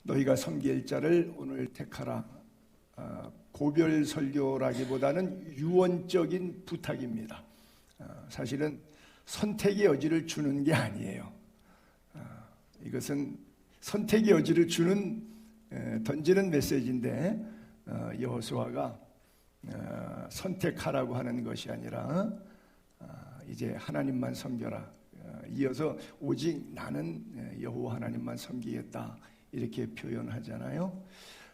너희가 섬길 자를 오늘 택하라. 고별 설교라기보다는 유언적인 부탁입니다. 사실은 선택의 여지를 주는 게 아니에요. 이것은 선택의 여지를 던지는 메시지인데, 여호수아가 선택하라고 하는 것이 아니라 이제 하나님만 섬겨라. 이어서 오직 나는 여호와 하나님만 섬기겠다, 이렇게 표현하잖아요.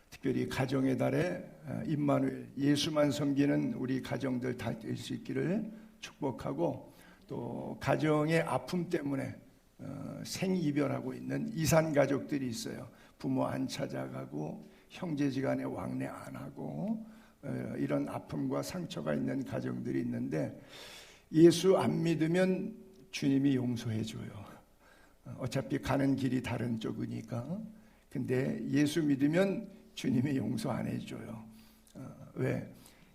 특별히 가정의 달에 임마누엘, 예수만 섬기는 우리 가정들 다 될 수 있기를 축복하고, 또 가정의 아픔 때문에 생이별하고 있는 이산 가족들이 있어요. 부모 안 찾아가고 형제지간에 왕래 안 하고 이런 아픔과 상처가 있는 가정들이 있는데, 예수 안 믿으면 주님이 용서해 줘요. 어차피 가는 길이 다른 쪽이니까. 근데 예수 믿으면 주님이 용서 안 해줘요. 왜?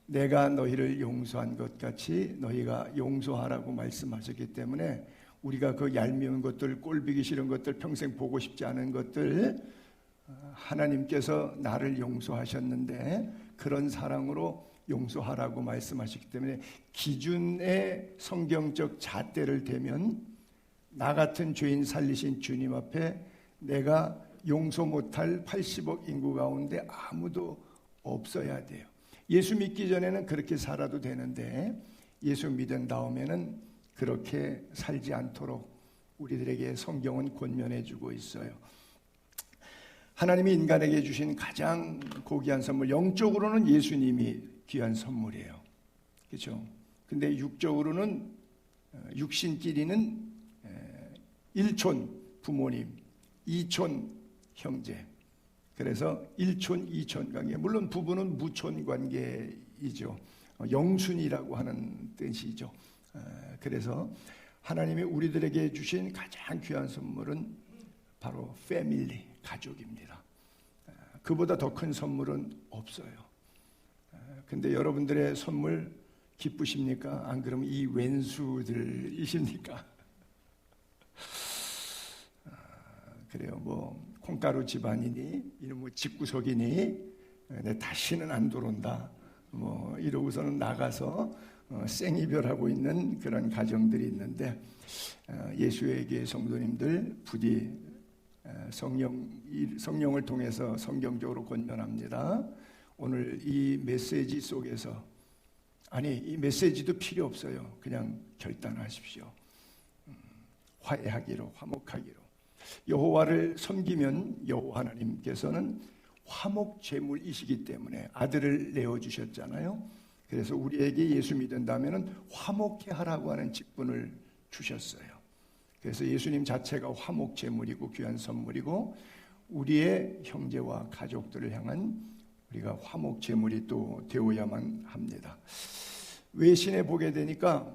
내가 너희를 용서한 것 같이 너희가 용서하라고 말씀하셨기 때문에, 우리가 그 얄미운 것들, 꼴보기 싫은 것들, 평생 보고 싶지 않은 것들, 하나님께서 나를 용서하셨는데 그런 사랑으로 용서하라고 말씀하셨기 때문에, 기준의 성경적 잣대를 대면 나 같은 죄인 살리신 주님 앞에 내가 용서 못할 80억 인구 가운데 아무도 없어야 돼요. 예수 믿기 전에는 그렇게 살아도 되는데, 예수 믿은 다음에는 그렇게 살지 않도록 우리들에게 성경은 권면해 주고 있어요. 하나님이 인간에게 주신 가장 고귀한 선물, 영적으로는 예수님이 귀한 선물이에요. 그렇죠? 근데 육적으로는, 육신끼리는 1촌 부모님, 2촌 형제, 그래서 1촌 2촌 관계. 물론 부부는 무촌 관계이죠. 영순이라고 하는 뜻이죠. 그래서 하나님이 우리들에게 주신 가장 귀한 선물은 바로 패밀리, 가족입니다. 그보다 더 큰 선물은 없어요. 근데 여러분들의 선물 기쁘십니까? 안 그러면 이 왼수들이십니까? 그래요. 뭐 콩가루 집안이니, 이런 뭐 집구석이니, 내 다시는 안 들어온다, 뭐 이러고서는 나가서 생이별하고 있는 그런 가정들이 있는데, 예수의 교회 성도님들 부디 성령을 통해서 성경적으로 권면합니다. 오늘 이 메시지 속에서, 아니 이 메시지도 필요 없어요. 그냥 결단하십시오. 화해하기로, 화목하기로. 여호와를 섬기면 여호와 하나님께서는 화목제물이시기 때문에 아들을 내어주셨잖아요. 그래서 우리에게 예수 믿는다면 화목해 하라고 하는 직분을 주셨어요. 그래서 예수님 자체가 화목제물이고 귀한 선물이고, 우리의 형제와 가족들을 향한 우리가 화목제물이 또 되어야만 합니다. 외신에 보게 되니까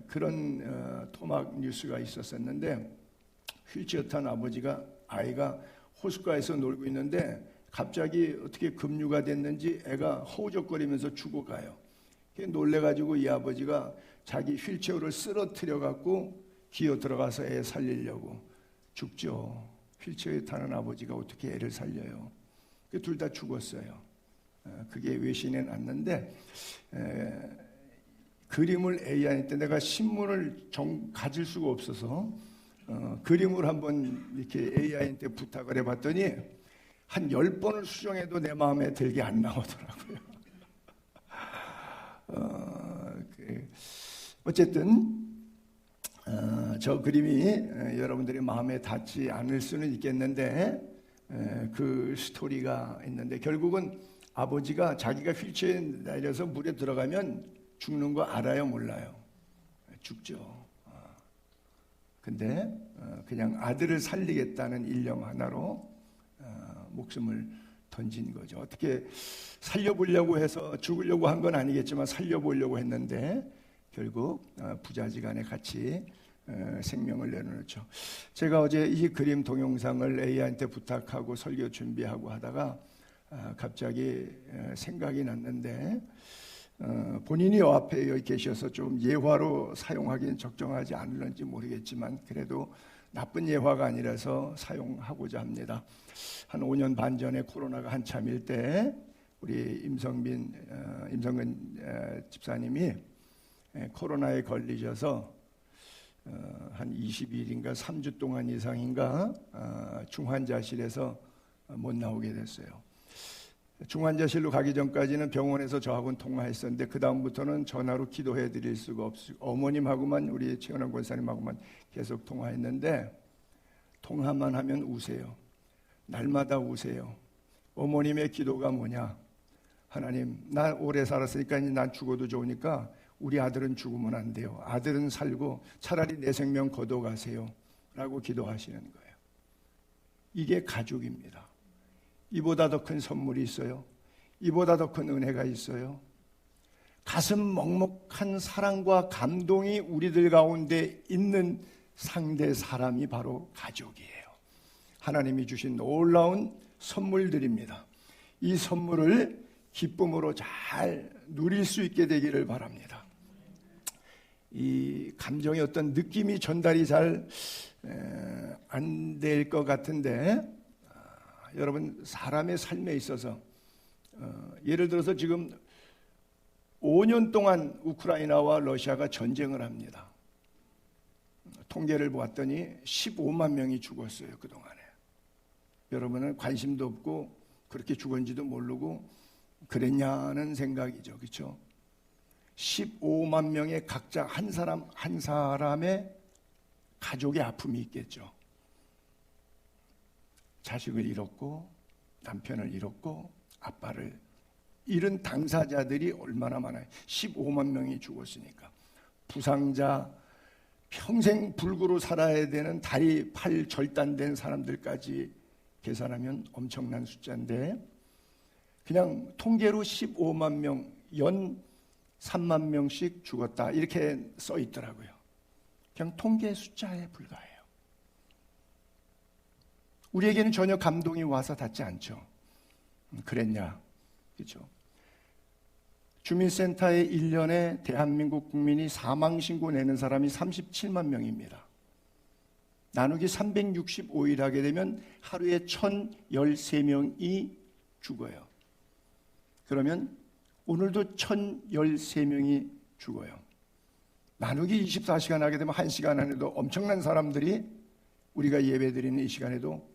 그런 토막 뉴스가 있었었는데, 휠체어 탄 아이가 호숫가에서 놀고 있는데 갑자기 어떻게 급류가 됐는지 애가 허우적거리면서 죽어가요. 놀래가지고 이 아버지가 자기 휠체어를 쓰러뜨려 갖고 기어 들어가서 애 살리려고. 죽죠. 휠체어에 타는 아버지가 어떻게 애를 살려요? 둘 다 죽었어요. 그게 외신에 났는데, 그림을 AI한테 내가 신문을 가질 수가 없어서 그림을 한번 이렇게 AI한테 부탁을 해봤더니 한 10번을 수정해도 내 마음에 들게 안 나오더라고요. 어쨌든 저 그림이 여러분들의 마음에 닿지 않을 수는 있겠는데, 그 스토리가 있는데, 결국은 아버지가 자기가 휠체어에 내려서 물에 들어가면 죽는 거 알아요, 몰라요? 죽죠. 근데 그냥 아들을 살리겠다는 일념 하나로 목숨을 던진 거죠. 어떻게 살려보려고 해서 죽으려고 한 건 아니겠지만 살려보려고 했는데 결국 부자지간에 같이 생명을 내놓죠. 제가 어제 이 그림 동영상을 AI한테 부탁하고 설교 준비하고 하다가 갑자기 생각이 났는데, 본인이 앞에 계셔서 좀 예화로 사용하기는 적정하지 않을런지 모르겠지만, 그래도 나쁜 예화가 아니라서 사용하고자 합니다. 한 5년 반 전에 코로나가 한참일 때 우리 임성근 집사님이 코로나에 걸리셔서 한 20일인가 3주 동안 이상인가 중환자실에서 못 나오게 됐어요. 중환자실로 가기 전까지는 병원에서 저하고는 통화했었는데 그 다음부터는 전화로 기도해 드릴 수가 없고 어머님하고만 우리 최은환 권사님하고만 계속 통화했는데 통화만 하면 우세요. 날마다 우세요. 어머님의 기도가 뭐냐? 하나님, 나 오래 살았으니까 난 죽어도 좋으니까 우리 아들은 죽으면 안 돼요. 아들은 살고 차라리 내 생명 거둬가세요 라고 기도하시는 거예요. 이게 가족입니다. 이보다 더 큰 선물이 있어요? 이보다 더 큰 은혜가 있어요? 가슴 먹먹한 사랑과 감동이 우리들 가운데 있는 상대 사람이 바로 가족이에요. 하나님이 주신 놀라운 선물들입니다. 이 선물을 기쁨으로 잘 누릴 수 있게 되기를 바랍니다. 이 감정의 어떤 느낌이 전달이 잘 안 될 것 같은데 여러분 사람의 삶에 있어서 예를 들어서 지금 5년 동안 우크라이나와 러시아가 전쟁을 합니다. 통계를 보았더니 15만 명이 죽었어요. 그동안에. 여러분은 관심도 없고 그렇게 죽은지도 모르고 그랬냐는 생각이죠. 그렇죠? 15만 명의 각자 한 사람의 가족의 아픔이 있겠죠. 자식을 잃었고 남편을 잃었고 아빠를 잃은 당사자들이 얼마나 많아요. 15만 명이 죽었으니까. 부상자, 평생 불구로 살아야 되는 다리, 팔 절단된 사람들까지 계산하면 엄청난 숫자인데 그냥 통계로 15만 명, 연 3만 명씩 죽었다 이렇게 써 있더라고요. 그냥 통계 숫자에 불과해요. 우리에게는 전혀 감동이 와서 닿지 않죠. 그랬냐? 그렇죠? 주민센터에 1년에 대한민국 국민이 사망신고 내는 사람이 37만 명입니다. 나누기 365일 하게 되면 하루에 1013명이 죽어요. 그러면 오늘도 1013명이 죽어요. 나누기 24시간 하게 되면 1시간 안에도 엄청난 사람들이 우리가 예배드리는 이 시간에도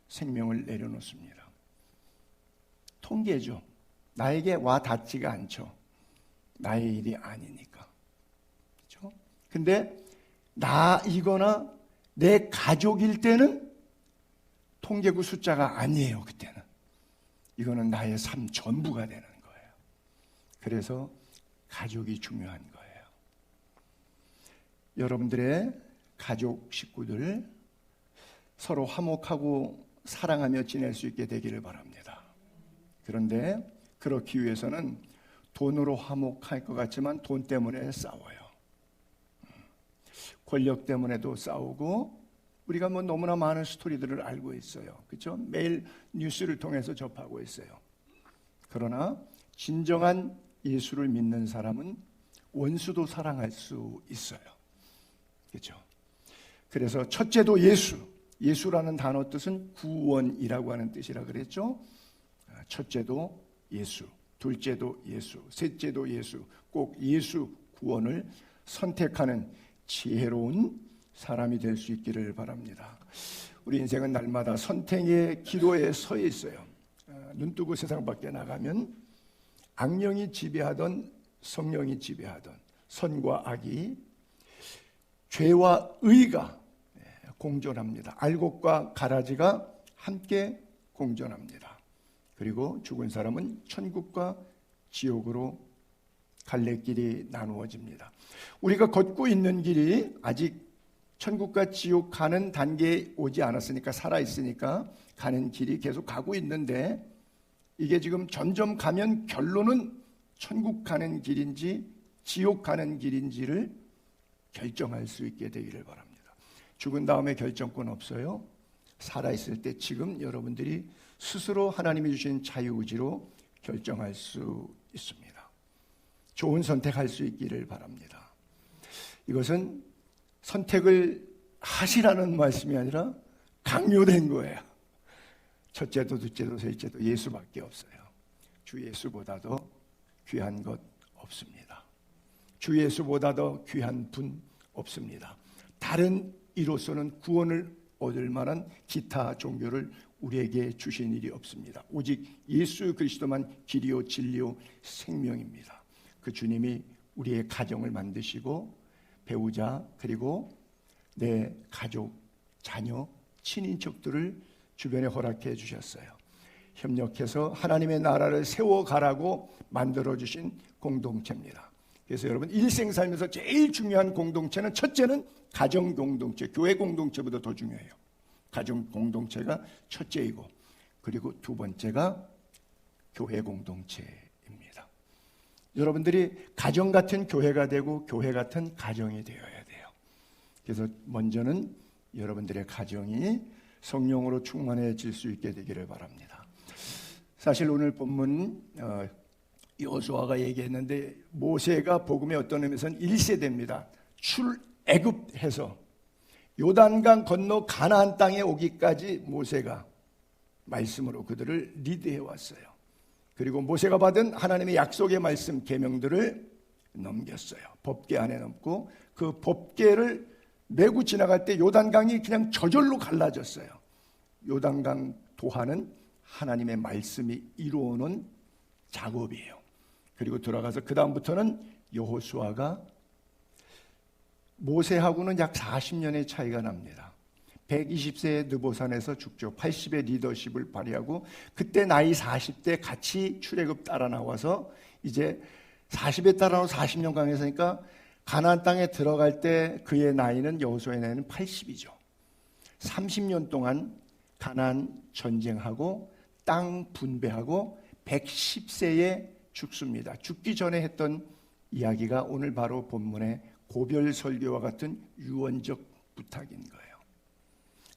생명을 내려놓습니다. 통계죠. 나에게 와 닿지가 않죠. 나의 일이 아니니까. 그렇죠? 근데 나이거나 내 가족일 때는 통계구 숫자가 아니에요. 그때는. 이거는 나의 삶 전부가 되는 거예요. 그래서 가족이 중요한 거예요. 여러분들의 가족 식구들 서로 화목하고 사랑하며 지낼 수 있게 되기를 바랍니다. 그런데 그렇기 위해서는 돈으로 화목할 것 같지만 돈 때문에 싸워요. 권력 때문에도 싸우고 우리가 뭐 너무나 많은 스토리들을 알고 있어요. 그렇죠? 매일 뉴스를 통해서 접하고 있어요. 그러나 진정한 예수를 믿는 사람은 원수도 사랑할 수 있어요. 그렇죠? 그래서 첫째도 예수. 예수라는 단어 뜻은 구원이라고 하는 뜻이라 그랬죠. 첫째도 예수, 둘째도 예수, 셋째도 예수. 꼭 예수 구원을 선택하는 지혜로운 사람이 될 수 있기를 바랍니다. 우리 인생은 날마다 선택의 기로에 서 있어요. 눈 뜨고 세상 밖에 나가면 악령이 지배하던 성령이 지배하던 선과 악이 죄와 의가 공존합니다. 알곡과 가라지가 함께 공존합니다. 그리고 죽은 사람은 천국과 지옥으로 갈래길이 나누어집니다. 우리가 걷고 있는 길이 아직 천국과 지옥 가는 단계에 오지 않았으니까 살아있으니까 가는 길이 계속 가고 있는데 이게 지금 점점 가면 결론은 천국 가는 길인지 지옥 가는 길인지를 결정할 수 있게 되기를 바랍니다. 죽은 다음에 결정권 없어요. 살아있을 때 지금 여러분들이 스스로 하나님이 주신 자유의지로 결정할 수 있습니다. 좋은 선택할 수 있기를 바랍니다. 이것은 선택을 하시라는 말씀이 아니라 강요된 거예요. 첫째도 둘째도 셋째도 예수밖에 없어요. 주 예수보다도 귀한 것 없습니다. 주 예수보다도 귀한 분 없습니다. 다른 이로서는 구원을 얻을 만한 기타 종교를 우리에게 주신 일이 없습니다. 오직 예수 그리스도만 길이요 진리요 생명입니다. 그 주님이 우리의 가정을 만드시고 배우자 그리고 내 가족, 자녀, 친인척들을 주변에 허락해 주셨어요. 협력해서 하나님의 나라를 세워가라고 만들어주신 공동체입니다. 그래서 여러분 일생 살면서 제일 중요한 공동체는 첫째는 가정 공동체, 교회 공동체보다 더 중요해요. 가정 공동체가 첫째이고 그리고 두 번째가 교회 공동체입니다. 여러분들이 가정 같은 교회가 되고 교회 같은 가정이 되어야 돼요. 그래서 먼저는 여러분들의 가정이 성령으로 충만해질 수 있게 되기를 바랍니다. 사실 오늘 본문 여호수아가 얘기했는데 모세가 복음의 어떤 의미에서는 1세대입니다. 출애굽해서 요단강 건너 가나안 땅에 오기까지 모세가 말씀으로 그들을 리드해 왔어요. 그리고 모세가 받은 하나님의 약속의 말씀 계명들을 넘겼어요. 법궤 안에 넘고 그 법궤를 메고 지나갈 때 요단강이 그냥 저절로 갈라졌어요. 요단강 도하는 하나님의 말씀이 이루어놓은 작업이에요. 그리고 들어가서 그 다음부터는 여호수아가 모세하고는 약 40년의 차이가 납니다. 120세의 느보산에서 죽죠. 80의 리더십을 발휘하고 그때 나이 40대 같이 출애굽 따라 나와서 이제 40에 따라 나와서 40년 강해서니까 가나안 땅에 들어갈 때 그의 나이는 여호수아의 나이는 80이죠. 30년 동안 가나안 전쟁하고 땅 분배하고 110세에 죽습니다. 죽기 전에 했던 이야기가 오늘 바로 본문의 고별 설교와 같은 유언적 부탁인 거예요.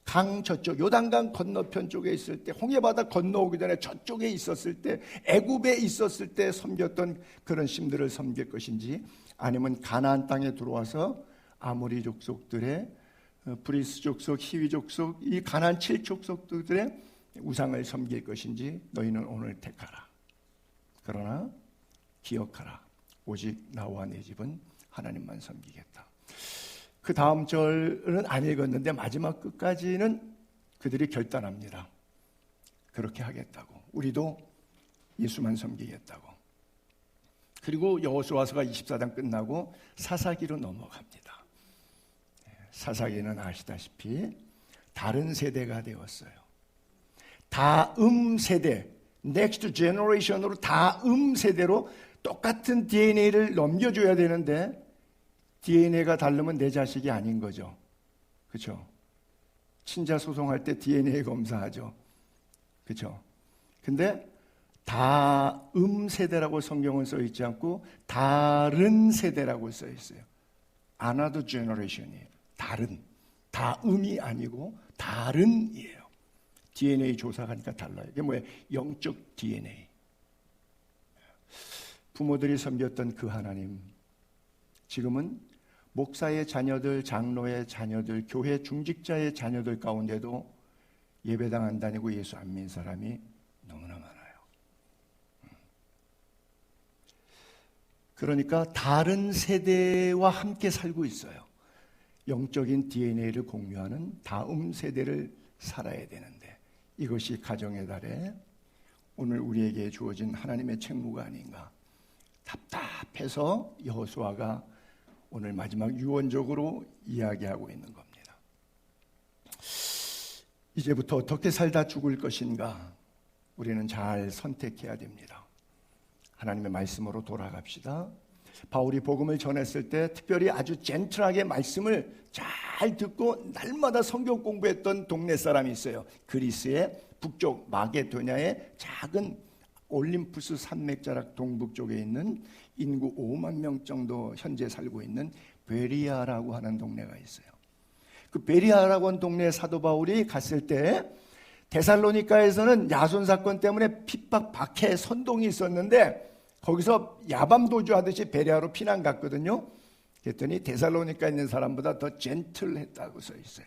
강 저쪽 요단강 건너편 쪽에 있을 때 홍해바다 건너오기 전에 저쪽에 있었을 때 애굽에 있었을 때 섬겼던 그런 신들을 섬길 것인지 아니면 가나안 땅에 들어와서 아모리 족속들의 브리스 족속, 히위 족속, 이 가나안 7족속들의 우상을 섬길 것인지 너희는 오늘 택하라. 그러나 기억하라. 오직 나와 내 집은 하나님만 섬기겠다. 그 다음 절은 안 읽었는데 마지막 끝까지는 그들이 결단합니다. 그렇게 하겠다고. 우리도 예수만 섬기겠다고. 그리고 여호수아서가 24장 끝나고 사사기로 넘어갑니다. 사사기는 아시다시피 다른 세대가 되었어요. 다음 세대, 넥스트 제너레이션으로 다음 세대로 똑같은 DNA를 넘겨줘야 되는데 DNA가 다르면 내 자식이 아닌 거죠. 그렇죠? 친자 소송할 때 DNA 검사하죠. 그렇죠? 근데 다음 세대라고 성경은 써 있지 않고 다른 세대라고 써 있어요. Another generation이에요. 다른. 다음이 아니고 다른이에요. DNA 조사하니까 달라요. 이게 뭐예요? 영적 DNA. 부모들이 섬겼던 그 하나님, 지금은 목사의 자녀들, 장로의 자녀들, 교회 중직자의 자녀들 가운데도 예배당 안 다니고 예수 안 믿는 사람이 너무나 많아요. 그러니까 다른 세대와 함께 살고 있어요. 영적인 DNA를 공유하는 다음 세대를 살아야 되는데 이것이 가정의 달에 오늘 우리에게 주어진 하나님의 책무가 아닌가. 답답해서 여호수아가 오늘 마지막 유언적으로 이야기하고 있는 겁니다. 이제부터 어떻게 살다 죽을 것인가 우리는 잘 선택해야 됩니다. 하나님의 말씀으로 돌아갑시다. 바울이 복음을 전했을 때 특별히 아주 젠틀하게 말씀을 잘 듣고 날마다 성경 공부했던 동네 사람이 있어요. 그리스의 북쪽 마게도냐의 작은 올림푸스 산맥자락 동북쪽에 있는 인구 5만 명 정도 현재 살고 있는 베리아라고 하는 동네가 있어요. 그 베리아라고 하는 동네에 사도 바울이 갔을 때 데살로니가에서는 야손 사건 때문에 핍박, 박해, 선동이 있었는데 거기서 야밤도주 하듯이 베리아로 피난 갔거든요. 그랬더니 데살로니가에 있는 사람보다 더 젠틀했다고 써 있어요.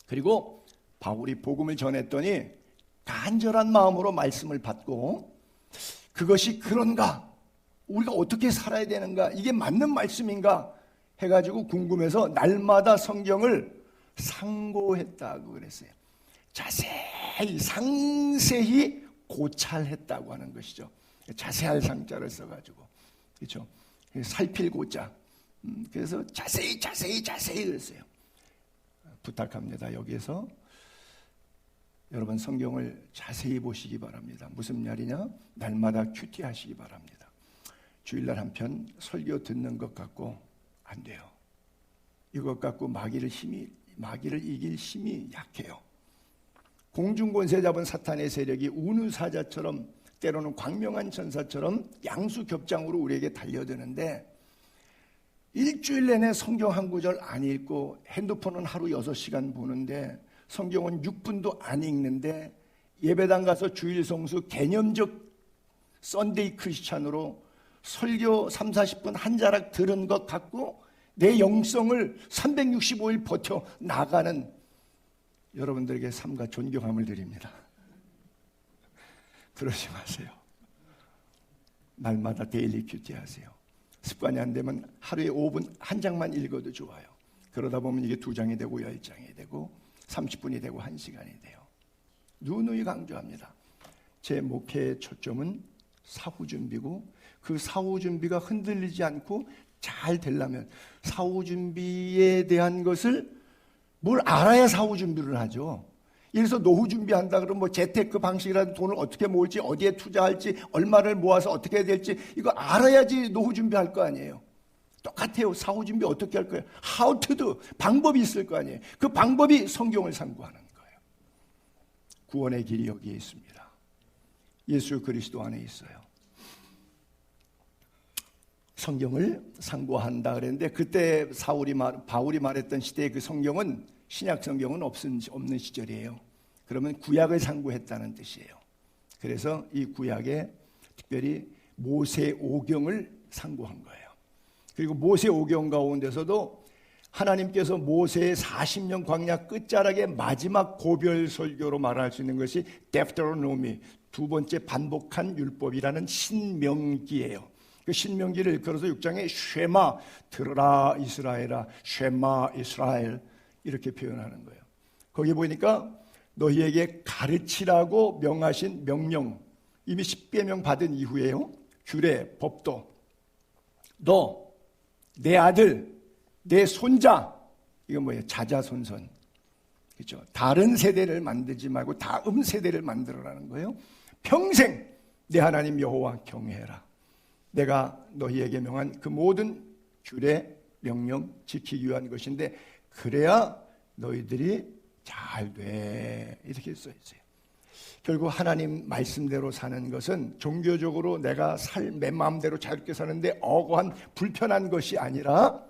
그리고 바울이 복음을 전했더니 간절한 마음으로 말씀을 받고 그것이 그런가? 우리가 어떻게 살아야 되는가? 이게 맞는 말씀인가? 해가지고 궁금해서 날마다 성경을 상고했다고 그랬어요. 자세히 상세히 고찰했다고 하는 것이죠. 자세할 상자를 써가지고, 그렇죠? 살필 고자. 그래서 자세히 그랬어요. 부탁합니다. 여기에서 여러분 성경을 자세히 보시기 바랍니다. 무슨 말이냐? 날마다 큐티 하시기 바랍니다. 주일날 한 편 설교 듣는 것 같고 안 돼요. 이것 갖고 마귀를 이길 힘이 약해요. 공중권세 잡은 사탄의 세력이 우는 사자처럼 때로는 광명한 천사처럼 양수겹장으로 우리에게 달려드는데 일주일 내내 성경 한 구절 안 읽고 핸드폰은 하루 6시간 보는데 성경은 6분도 안 읽는데 예배당 가서 주일 성수 개념적 썬데이 크리스찬으로 설교 30-40분 한 자락 들은 것 갖고 내 영성을 365일 버텨 나가는 여러분들에게 삶과 존경함을 드립니다. 그러지 마세요. 날마다 데일리 큐티 하세요. 습관이 안 되면 하루에 5분 한 장만 읽어도 좋아요. 그러다 보면 이게 2장이 되고 10장이 되고 30분이 되고 1시간이 돼요. 누누이 강조합니다. 제 목회의 초점은 사후 준비고 그 사후 준비가 흔들리지 않고 잘 되려면 사후 준비에 대한 것을 뭘 알아야 사후 준비를 하죠. 예를 들어서 노후 준비한다 그러면 뭐 재테크 방식이라든 돈을 어떻게 모을지 어디에 투자할지 얼마를 모아서 어떻게 해야 될지 이거 알아야지 노후 준비할 거 아니에요. 똑같아요. 사후 준비 어떻게 할 거예요? How to do. 방법이 있을 거 아니에요. 그 방법이 성경을 상고하는 거예요. 구원의 길이 여기에 있습니다. 예수 그리스도 안에 있어요. 성경을 상고한다 그랬는데 그때 바울이 말했던 시대의 그 성경은 신약 성경은 없는 시절이에요. 그러면 구약을 상고했다는 뜻이에요. 그래서 이 구약에 특별히 모세오경을 상고한 거예요. 그리고 모세오경 가운데서도 하나님께서 모세의 40년 광야 끝자락의 마지막 고별 설교로 말할 수 있는 것이 데프테로노미, 두 번째 반복한 율법이라는 신명기예요. 그 신명기를 걸어서 6장에 쉐마, 들으라 이스라엘아, 쉐마 이스라엘 이렇게 표현하는 거예요. 거기 보니까 너희에게 가르치라고 명하신 명령, 이미 10계명 받은 이후에요. 규례, 법도 너, 내 아들, 내 손자, 이건 뭐예요? 자자손손. 그렇죠? 다른 세대를 만들지 말고 다음 세대를 만들어라는 거예요. 평생 내 하나님 여호와 경외해라. 내가 너희에게 명한 그 모든 규례, 명령 지키기 위한 것인데 그래야 너희들이 잘 돼. 이렇게 써 있어요. 결국 하나님 말씀대로 사는 것은 종교적으로 내가 내 마음대로 자유롭게 사는데 억울한 불편한 것이 아니라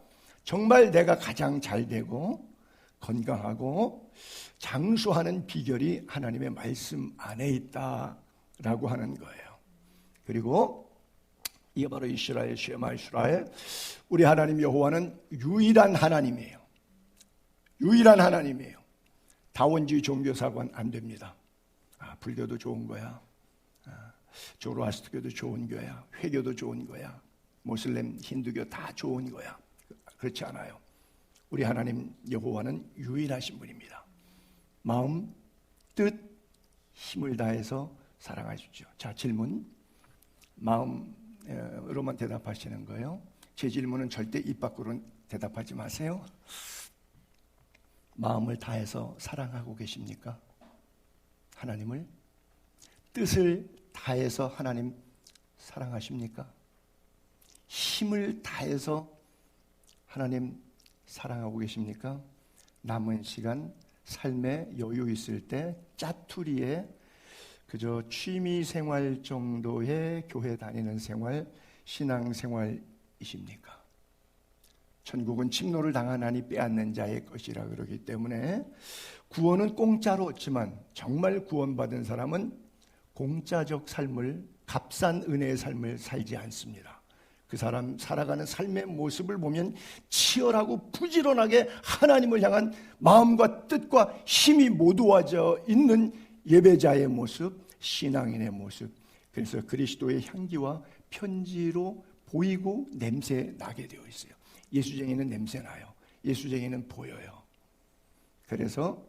정말 내가 가장 잘 되고 건강하고 장수하는 비결이 하나님의 말씀 안에 있다라고 하는 거예요. 그리고 이게 바로 이스라엘, 쉐마 이스라엘. 우리 하나님 여호와는 유일한 하나님이에요. 유일한 하나님이에요. 다원주의 종교사관 안 됩니다. 불교도 좋은 거야. 조로아스트교도 좋은 거야. 회교도 좋은 거야. 모슬렘, 힌두교 다 좋은 거야. 그렇지 않아요. 우리 하나님 여호와는 유일하신 분입니다. 마음, 뜻, 힘을 다해서 사랑하십시오. 자, 질문. 마음으로만 대답하시는 거예요. 제 질문은 절대 입 밖으로 대답하지 마세요. 마음을 다해서 사랑하고 계십니까? 하나님을? 뜻을 다해서 하나님 사랑하십니까? 힘을 다해서 하나님 사랑하고 계십니까? 남은 시간 삶에 여유 있을 때 짜투리에 그저 취미 생활 정도의 교회 다니는 생활, 신앙 생활이십니까? 천국은 침노를 당하나니 빼앗는 자의 것이라 그러기 때문에 구원은 공짜로 얻지만 정말 구원받은 사람은 공짜적 삶을, 값싼 은혜의 삶을 살지 않습니다. 그 사람 살아가는 삶의 모습을 보면 치열하고 부지런하게 하나님을 향한 마음과 뜻과 힘이 모두와져 있는 예배자의 모습, 신앙인의 모습. 그래서 그리스도의 향기와 편지로 보이고 냄새 나게 되어 있어요. 예수쟁이는 냄새 나요. 예수쟁이는 보여요. 그래서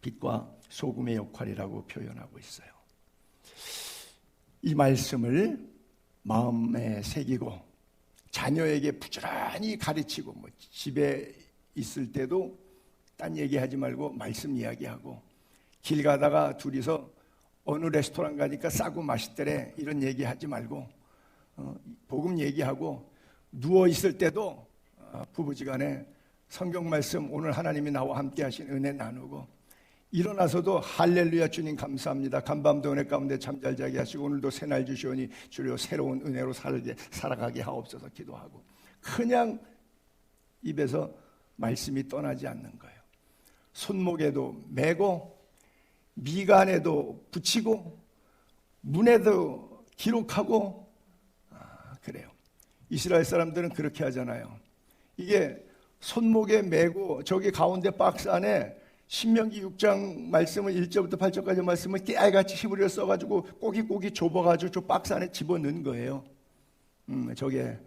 빛과 소금의 역할이라고 표현하고 있어요. 이 말씀을 마음에 새기고 자녀에게 부지런히 가르치고, 집에 있을 때도 딴 얘기하지 말고 말씀 이야기하고, 길 가다가 둘이서 어느 레스토랑 가니까 싸고 맛있더래 이런 얘기하지 말고 복음 얘기하고, 누워 있을 때도 부부지간에 성경 말씀, 오늘 하나님이 나와 함께 하신 은혜 나누고, 일어나서도 할렐루야 주님 감사합니다, 간밤도 은혜 가운데 잠잘 자게 하시고 오늘도 새날 주시오니 주여 새로운 은혜로 살아가게 하옵소서 기도하고, 그냥 입에서 말씀이 떠나지 않는 거예요. 손목에도 매고 미간에도 붙이고 문에도 기록하고, 그래요. 이스라엘 사람들은 그렇게 하잖아요. 이게 손목에 매고 저기 가운데 박스 안에 신명기 6장 말씀을 1절부터 8절까지 말씀을 깨알같이 히브리어 써가지고 꼬깃꼬깃 좁아가지고 저 박스 안에 집어넣은 거예요. 저게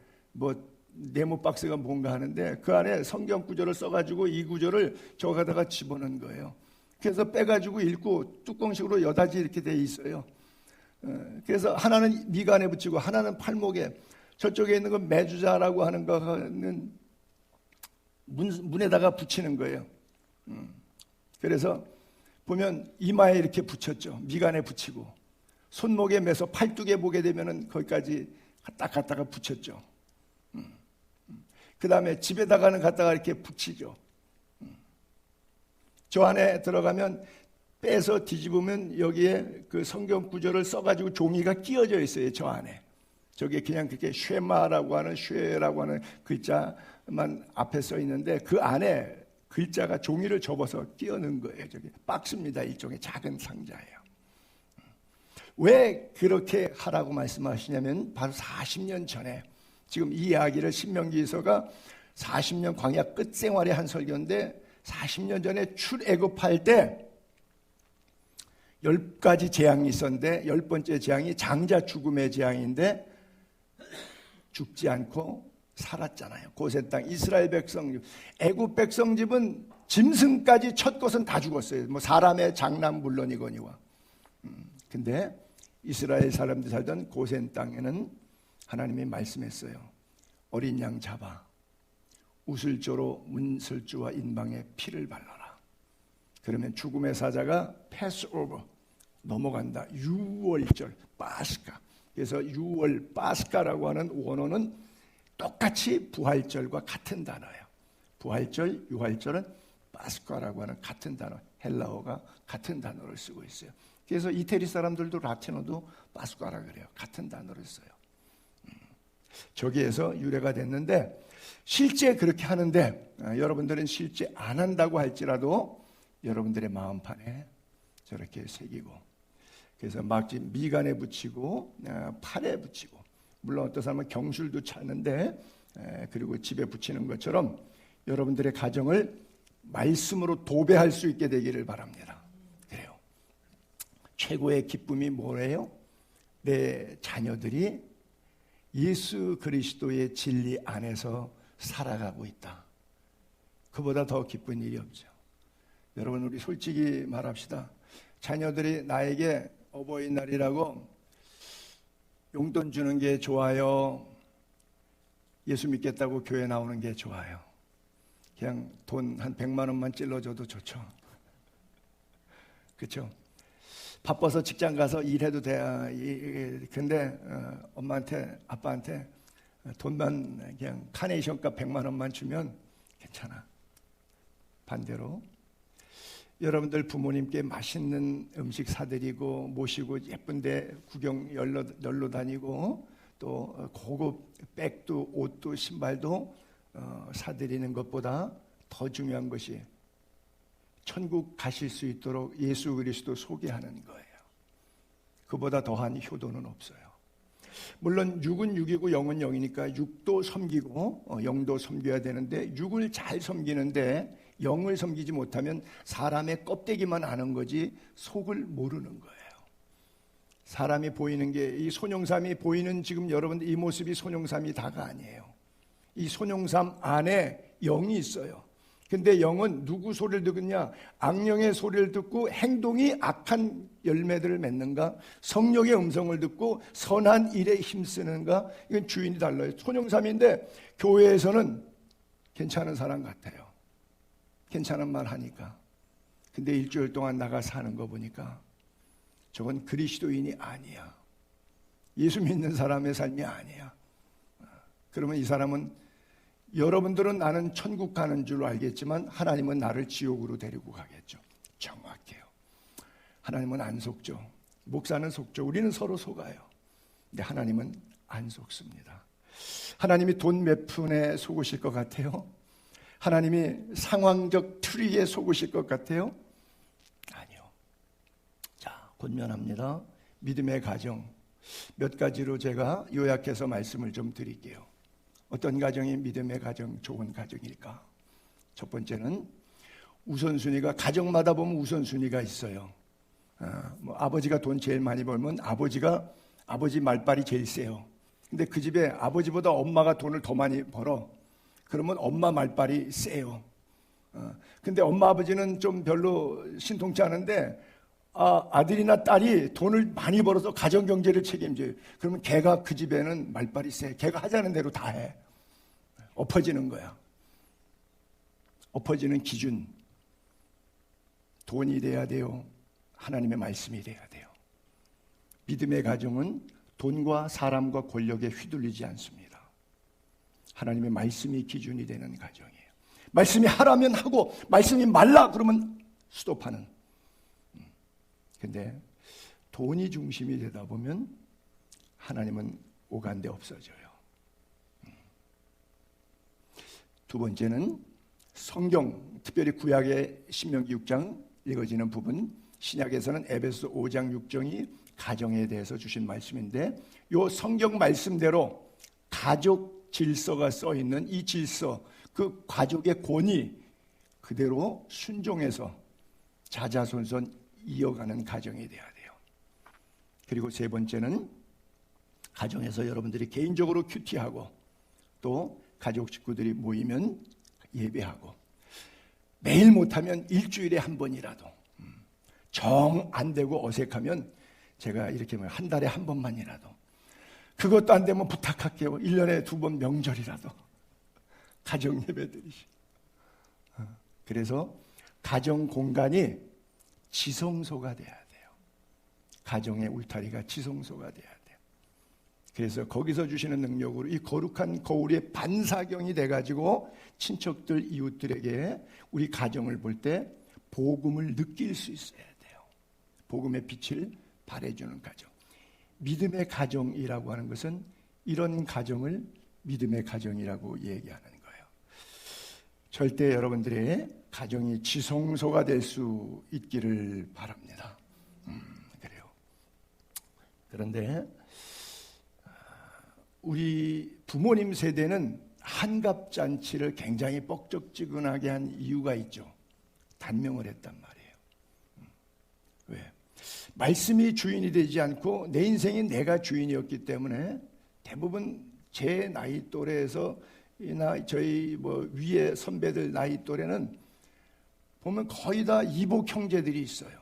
네모 박스가 뭔가 하는데 그 안에 성경 구절을 써가지고 이 구절을 저거다가 집어넣은 거예요. 그래서 빼가지고 읽고 뚜껑식으로 여닫이 이렇게 돼 있어요. 그래서 하나는 미간에 붙이고 하나는 팔목에, 저쪽에 있는 건 매주자라고 하는 거는 문에다가 붙이는 거예요. 그래서 보면 이마에 이렇게 붙였죠. 미간에 붙이고 손목에 매서 팔뚝에 보게 되면은 거기까지 딱 갖다가 붙였죠. 그 다음에 집에다가는 갖다가 이렇게 붙이죠. 저 안에 들어가면 빼서 뒤집으면 여기에 그 성경 구절을 써가지고 종이가 끼어져 있어요. 저 안에. 저게 그냥 그렇게 쉐마라고 하는 쉐라고 하는 글자만 앞에 써 있는데 그 안에 글자가 종이를 접어서 끼워 넣은 거예요. 저기 박스입니다. 일종의 작은 상자예요. 왜 그렇게 하라고 말씀하시냐면 바로 40년 전에, 지금 이 이야기를 신명기서가 40년 광야 끝 생활의 한 설교인데 40년 전에 출애굽할 때 10가지 재앙이 있었는데 10번째 재앙이 장자 죽음의 재앙인데 죽지 않고 살았잖아요. 고센 땅 이스라엘 백성집, 애굽 백성집은 짐승까지 첫 것은 다 죽었어요. 사람의 장남 물론이거니와. 근데 이스라엘 사람들이 살던 고센 땅에는 하나님이 말씀했어요. 어린 양 잡아 우슬조로 문설주와 인방에 피를 발라라. 그러면 죽음의 사자가 패스오버 넘어간다. 유월절 파스카. 그래서 유월 파스카라고 하는 원어는 똑같이 부활절과 같은 단어예요. 부활절, 유월절은 파스카라고 하는 같은 단어, 헬라어가 같은 단어를 쓰고 있어요. 그래서 이태리 사람들도 라틴어도 파스카라 그래요. 같은 단어를 써요. 저기에서 유래가 됐는데 실제 그렇게 하는데 여러분들은 실제 안 한다고 할지라도 여러분들의 마음판에 저렇게 새기고, 그래서 막 미간에 붙이고 팔에 붙이고, 물론 어떤 사람은 경술도 찾는데 그리고 집에 붙이는 것처럼 여러분들의 가정을 말씀으로 도배할 수 있게 되기를 바랍니다. 그래요. 최고의 기쁨이 뭐래요? 내 자녀들이 예수 그리스도의 진리 안에서 살아가고 있다. 그보다 더 기쁜 일이 없죠. 여러분, 우리 솔직히 말합시다. 자녀들이 나에게 어버이날이라고 용돈 주는 게 좋아요? 예수 믿겠다고 교회 나오는 게 좋아요? 그냥 돈 한 100만 원만 찔러줘도 좋죠. 그렇죠? 바빠서 직장 가서 일해도 돼. 근데 엄마한테 아빠한테 돈만 그냥 카네이션값 100만 원만 주면 괜찮아. 반대로 여러분들 부모님께 맛있는 음식 사드리고 모시고 예쁜데 구경 열로 다니고 또 고급 백도 옷도 신발도 사드리는 것보다 더 중요한 것이 천국 가실 수 있도록 예수 그리스도 소개하는 거예요. 그보다 더한 효도는 없어요. 물론 육은 육이고 영은 영이니까 육도 섬기고 영도 섬겨야 되는데 육을 잘 섬기는데 영을 섬기지 못하면 사람의 껍데기만 아는 거지 속을 모르는 거예요. 사람이 보이는 게 이 손용삼이 보이는 지금 여러분들 이 모습이 손용삼이 다가 아니에요. 이 손용삼 안에 영이 있어요. 근데 영은 누구 소리를 듣느냐? 악령의 소리를 듣고 행동이 악한 열매들을 맺는가? 성령의 음성을 듣고 선한 일에 힘쓰는가? 이건 주인이 달라요. 손용삼인데 교회에서는 괜찮은 사람 같아요. 괜찮은 말 하니까. 근데 일주일 동안 나가 사는 거 보니까 저건 그리스도인이 아니야. 예수 믿는 사람의 삶이 아니야. 그러면 이 사람은 여러분들은 나는 천국 가는 줄 알겠지만 하나님은 나를 지옥으로 데리고 가겠죠. 정확해요. 하나님은 안 속죠. 목사는 속죠. 우리는 서로 속아요. 근데 하나님은 안 속습니다. 하나님이 돈 몇 푼에 속으실 것 같아요? 하나님이 상황적 트리에 속으실 것 같아요? 아니요. 자, 권면합니다. 믿음의 가정 몇 가지로 제가 요약해서 말씀을 좀 드릴게요. 어떤 가정이 믿음의 가정, 좋은 가정일까? 첫 번째는 우선순위가, 가정마다 보면 우선순위가 있어요. 아버지가 돈 제일 많이 벌면 아버지 말빨이 제일 세요. 근데 그 집에 아버지보다 엄마가 돈을 더 많이 벌어. 그러면 엄마 말빨이 세요. 근데 엄마 아버지는 좀 별로 신통치 않은데 아들이나 딸이 돈을 많이 벌어서 가정 경제를 책임져요. 그러면 걔가 그 집에는 말빨이 세. 걔가 하자는 대로 다 해. 엎어지는 거야. 엎어지는 기준. 돈이 돼야 돼요. 하나님의 말씀이 돼야 돼요. 믿음의 가정은 돈과 사람과 권력에 휘둘리지 않습니다. 하나님의 말씀이 기준이 되는 가정이에요. 말씀이 하라면 하고 말씀이 말라 그러면 스톱하는. 근데 돈이 중심이 되다 보면 하나님은 오간데 없어져요. 두 번째는 성경, 특별히 구약의 신명기 6장 읽어지는 부분, 신약에서는 에베소 5장 6장이 가정에 대해서 주신 말씀인데 이 성경 말씀대로 가족 질서가 써 있는 이 질서, 그 가족의 권위 그대로 순종해서 자자손손 이어가는 가정이 돼야 돼요. 그리고 세 번째는 가정에서 여러분들이 개인적으로 큐티하고 또 가족 식구들이 모이면 예배하고 매일 못하면 일주일에 한 번이라도 정 안 되고 어색하면 제가 이렇게 한 달에 한 번만이라도 그것도 안 되면 부탁할게요. 1년에 2번 명절이라도 가정 예배드리시. 그래서 가정 공간이 지성소가 돼야 돼요. 가정의 울타리가 지성소가 돼야 돼요. 그래서 거기서 주시는 능력으로 이 거룩한 거울의 반사경이 돼가지고 친척들, 이웃들에게 우리 가정을 볼 때 복음을 느낄 수 있어야 돼요. 복음의 빛을 발해주는 가정. 믿음의 가정이라고 하는 것은 이런 가정을 믿음의 가정이라고 얘기하는 거예요. 절대 여러분들의 가정이 지성소가 될 수 있기를 바랍니다. 그래요. 그런데 우리 부모님 세대는 한갑잔치를 굉장히 뻑적지근하게 한 이유가 있죠. 단명을 했단 말이에요. 왜? 말씀이 주인이 되지 않고 내 인생이 내가 주인이었기 때문에 대부분 제 나이 또래에서 저희 위에 선배들 나이 또래는 보면 거의 다 이복 형제들이 있어요.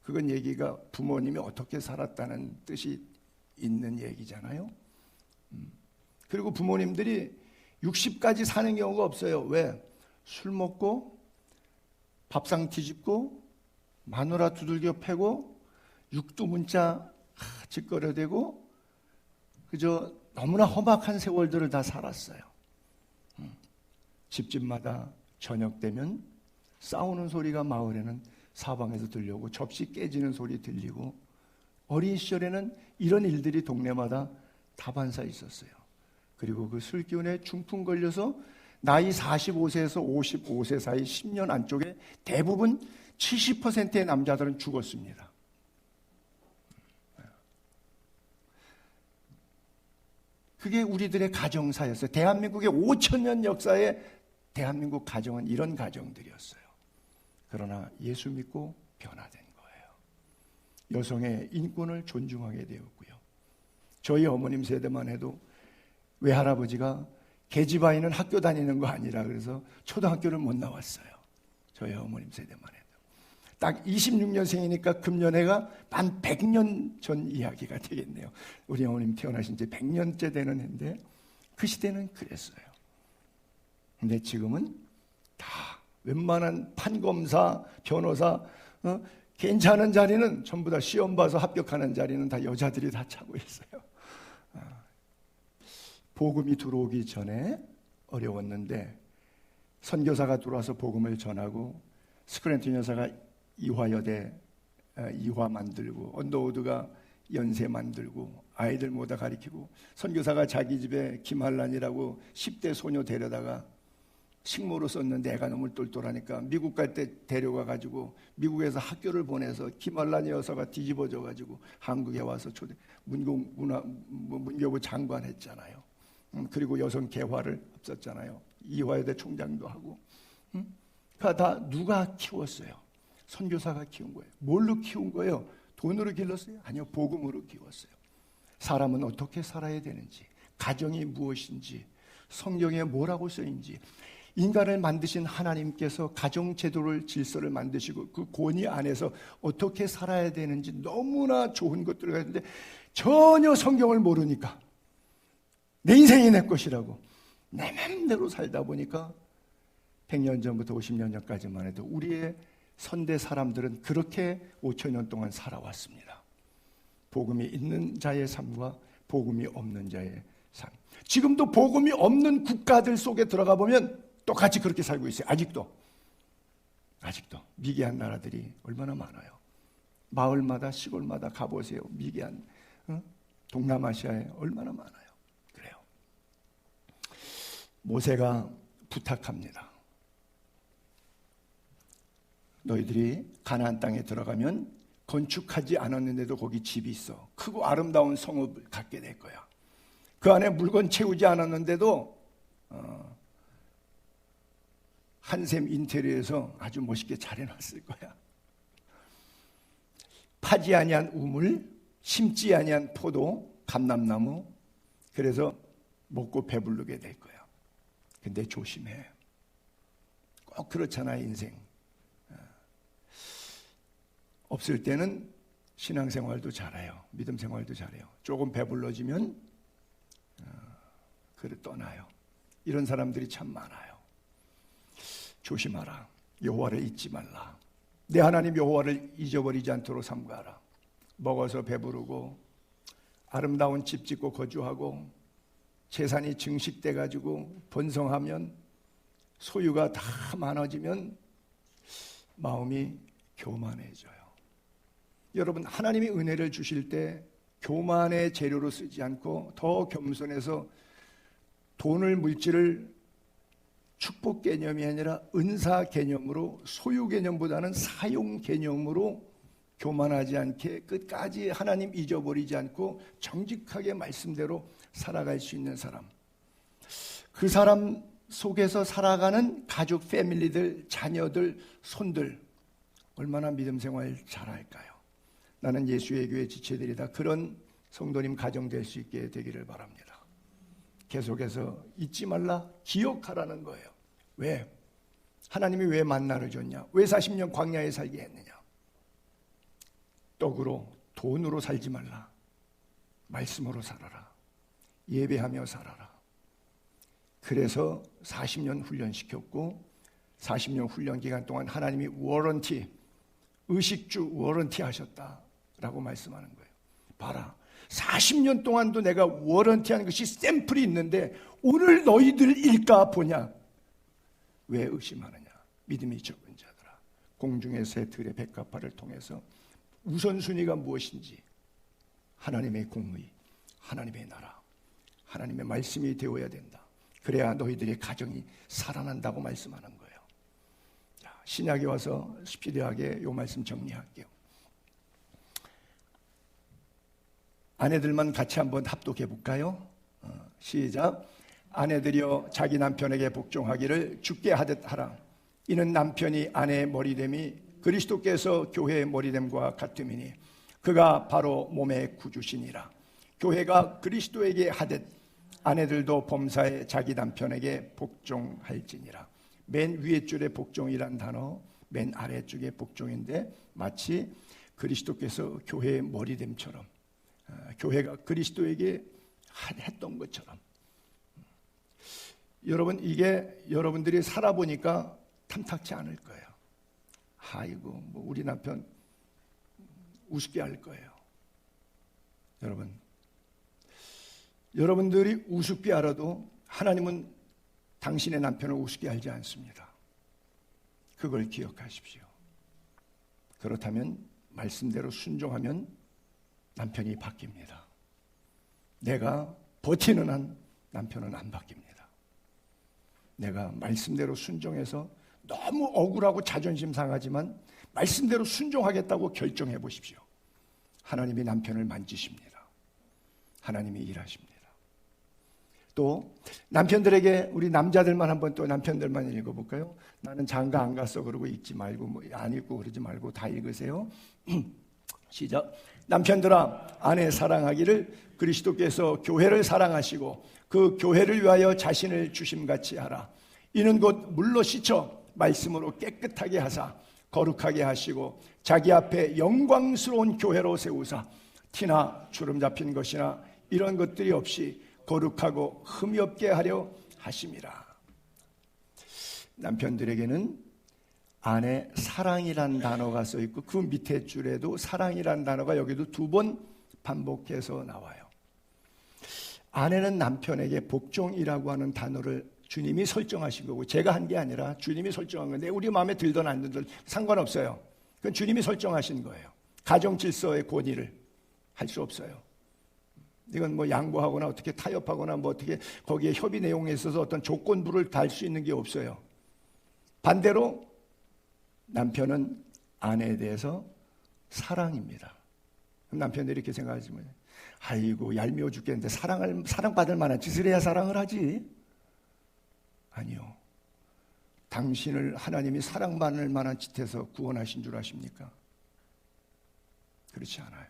그건 얘기가 부모님이 어떻게 살았다는 뜻이 있는 얘기잖아요. 그리고 부모님들이 60까지 사는 경우가 없어요. 왜? 술 먹고 밥상 뒤집고 마누라 두들겨 패고 육두문자 짓거려대고 그저 너무나 험악한 세월들을 다 살았어요. 집집마다 저녁 되면 싸우는 소리가 마을에는 사방에서 들려오고 접시 깨지는 소리 들리고 어린 시절에는 이런 일들이 동네마다 다반사 있었어요. 그리고 그 술 기운에 중풍 걸려서 나이 45세에서 55세 사이 10년 안쪽에 대부분 70%의 남자들은 죽었습니다. 그게 우리들의 가정사였어요. 대한민국의 5,000년 역사에 대한민국 가정은 이런 가정들이었어요. 그러나 예수 믿고 변화된 거예요. 여성의 인권을 존중하게 되었고요. 저희 어머님 세대만 해도 외할아버지가 계집아이는 학교 다니는 거 아니라 그래서 초등학교를 못 나왔어요. 저희 어머님 세대만 해도. 딱 26년생이니까 금년해가 만 100년 전 이야기가 되겠네요. 우리 어머님 태어나신 지 100년째 되는 해인데 그 시대는 그랬어요. 근데 지금은 다 웬만한 판검사, 변호사, 괜찮은 자리는 전부 다 시험 봐서 합격하는 자리는 다 여자들이 다 차고 있어요. 복음이 들어오기 전에 어려웠는데 선교사가 들어와서 복음을 전하고 스크랜턴 여사가 이화여대 이화 만들고 언더우드가 연세 만들고 아이들 모두 가르치고 선교사가 자기 집에 김한란이라고 10대 소녀 데려다가 식모로 썼는데 애가 너무 똘똘하니까 미국 갈 때 데려가 가지고 미국에서 학교를 보내서 김한란 여사가 뒤집어져 가지고 한국에 와서 문교부 장관 했잖아요. 그리고 여성 개화를 앞섰잖아요. 이화여대 총장도 하고. 그러니까 다 누가 키웠어요? 선교사가 키운 거예요. 뭘로 키운 거예요? 돈으로 길렀어요? 아니요, 복음으로 키웠어요. 사람은 어떻게 살아야 되는지, 가정이 무엇인지, 성경에 뭐라고 써있는지, 인간을 만드신 하나님께서 가정제도를 질서를 만드시고 그 권위 안에서 어떻게 살아야 되는지 너무나 좋은 것들을 가지고 있는데 전혀 성경을 모르니까 내 인생이 내 것이라고 내 맘대로 살다 보니까 100년 전부터 50년 전까지만 해도 우리의 선대 사람들은 그렇게 5,000년 동안 살아왔습니다. 복음이 있는 자의 삶과 복음이 없는 자의 삶. 지금도 복음이 없는 국가들 속에 들어가 보면 똑같이 그렇게 살고 있어요. 아직도 미개한 나라들이 얼마나 많아요. 마을마다 시골마다 가보세요. 미개한 동남아시아에 얼마나 많아요. 그래요. 모세가 부탁합니다. 너희들이 가나안 땅에 들어가면 건축하지 않았는데도 거기 집이 있어. 크고 아름다운 성읍을 갖게 될 거야. 그 안에 물건 채우지 않았는데도 한샘 인테리어에서 아주 멋있게 잘 해놨을 거야. 파지 아니한 우물, 심지 아니한 포도, 감람나무. 그래서 먹고 배부르게 될 거야. 근데 조심해. 꼭 그렇잖아, 인생. 없을 때는 신앙생활도 잘해요. 믿음 생활도 잘해요. 조금 배불러지면 그래 떠나요. 이런 사람들이 참 많아요. 조심하라. 여호와를 잊지 말라. 내 하나님 여호와를 잊어버리지 않도록 삼가하라. 먹어서 배부르고 아름다운 집 짓고 거주하고 재산이 증식돼 가지고 번성하면 소유가 다 많아지면 마음이 교만해져요. 여러분, 하나님이 은혜를 주실 때 교만의 재료로 쓰지 않고 더 겸손해서 돈을, 물질을 축복 개념이 아니라 은사 개념으로, 소유 개념보다는 사용 개념으로 교만하지 않게 끝까지 하나님 잊어버리지 않고 정직하게 말씀대로 살아갈 수 있는 사람, 그 사람 속에서 살아가는 가족, 패밀리들, 자녀들, 손들 얼마나 믿음 생활 잘할까요? 나는 예수의 교회 지체들이다. 그런 성도님 가정 될 수 있게 되기를 바랍니다. 계속해서 잊지 말라, 기억하라는 거예요. 왜? 하나님이 왜 만나를 줬냐? 왜 40년 광야에 살게 했느냐? 떡으로, 돈으로 살지 말라. 말씀으로 살아라. 예배하며 살아라. 그래서 40년 훈련시켰고 40년 훈련 기간 동안 하나님이 워런티, 의식주 워런티 하셨다라고 말씀하는 거예요. 봐라, 40년 동안도 내가 워런티하는 것이 샘플이 있는데 오늘 너희들 일까 보냐? 왜 의심하느냐? 믿음이 적은 자들아, 공중의 새 들의 백합화를 통해서 우선순위가 무엇인지 하나님의 공의, 하나님의 나라, 하나님의 말씀이 되어야 된다. 그래야 너희들의 가정이 살아난다고 말씀하는 거예요. 자, 신약에 와서 스피디하게 이 말씀 정리할게요. 아내들만 같이 한번 합독해 볼까요? 시작. 아내들이여 자기 남편에게 복종하기를 주께 하듯 하라. 이는 남편이 아내의 머리됨이 그리스도께서 교회의 머리됨과 같음이니 그가 바로 몸의 구주시니라. 교회가 그리스도에게 하듯 아내들도 범사에 자기 남편에게 복종할지니라. 맨 위에 줄에 복종이란 단어, 맨 아래 쪽에 복종인데 마치 그리스도께서 교회의 머리됨처럼, 교회가 그리스도에게 했던 것처럼. 여러분, 이게 여러분들이 살아보니까 탐탁치 않을 거예요. 아이고, 뭐 우리 남편 우습게 할 거예요. 여러분들이 우습게 알아도 하나님은 당신의 남편을 우습게 알지 않습니다. 그걸 기억하십시오. 그렇다면 말씀대로 순종하면 남편이 바뀝니다. 내가 버티는 한 남편은 안 바뀝니다. 내가 말씀대로 순종해서 너무 억울하고 자존심 상하지만 말씀대로 순종하겠다고 결정해 보십시오. 하나님이 남편을 만지십니다. 하나님이 일하십니다. 또 남편들에게, 우리 남자들만 한번 또 남편들만 읽어볼까요? 나는 장가 안 갔어 그러고 읽지 말고, 뭐 안 읽고 그러지 말고 다 읽으세요. 시작. 남편들아, 아내 사랑하기를 그리스도께서 교회를 사랑하시고 그 교회를 위하여 자신을 주심같이 하라. 이는 곧 물로 씻어 말씀으로 깨끗하게 하사 거룩하게 하시고 자기 앞에 영광스러운 교회로 세우사 티나 주름 잡힌 것이나 이런 것들이 없이 거룩하고 흠이 없게 하려 하심이라. 남편들에게는 아내 사랑이란 단어가 써 있고 그 밑에 줄에도 사랑이란 단어가 여기도 2번 반복해서 나와요. 아내는 남편에게 복종이라고 하는 단어를 주님이 설정하신 거고, 제가 한 게 아니라 주님이 설정한 건데, 우리 마음에 들든 안 들든 상관없어요. 그건 주님이 설정하신 거예요. 가정 질서의 권위를 할 수 없어요. 이건 뭐 양보하거나 어떻게 타협하거나 뭐 어떻게 거기에 협의 내용에 있어서 어떤 조건부를 달 수 있는 게 없어요. 반대로 남편은 아내에 대해서 사랑입니다. 남편들이 이렇게 생각하지만, 아이고 얄미워 죽겠는데 사랑받을 만한 짓을 해야 사랑을 하지. 아니요. 당신을 하나님이 사랑받을 만한 짓에서 구원하신 줄 아십니까? 그렇지 않아요.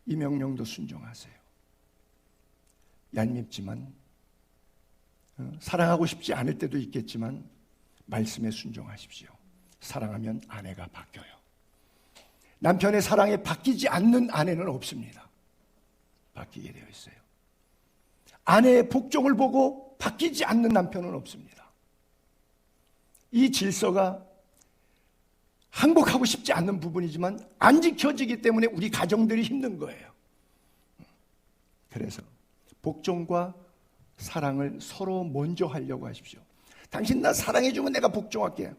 이 명령도 순종하세요. 얄밉지만, 사랑하고 싶지 않을 때도 있겠지만 말씀에 순종하십시오. 사랑하면 아내가 바뀌어요. 남편의 사랑에 바뀌지 않는 아내는 없습니다. 바뀌게 되어 있어요. 아내의 복종을 보고 바뀌지 않는 남편은 없습니다. 이 질서가 항복하고 싶지 않는 부분이지만 안 지켜지기 때문에 우리 가정들이 힘든 거예요. 그래서 복종과 사랑을 서로 먼저 하려고 하십시오. 당신 나 사랑해주면 내가 복종할게.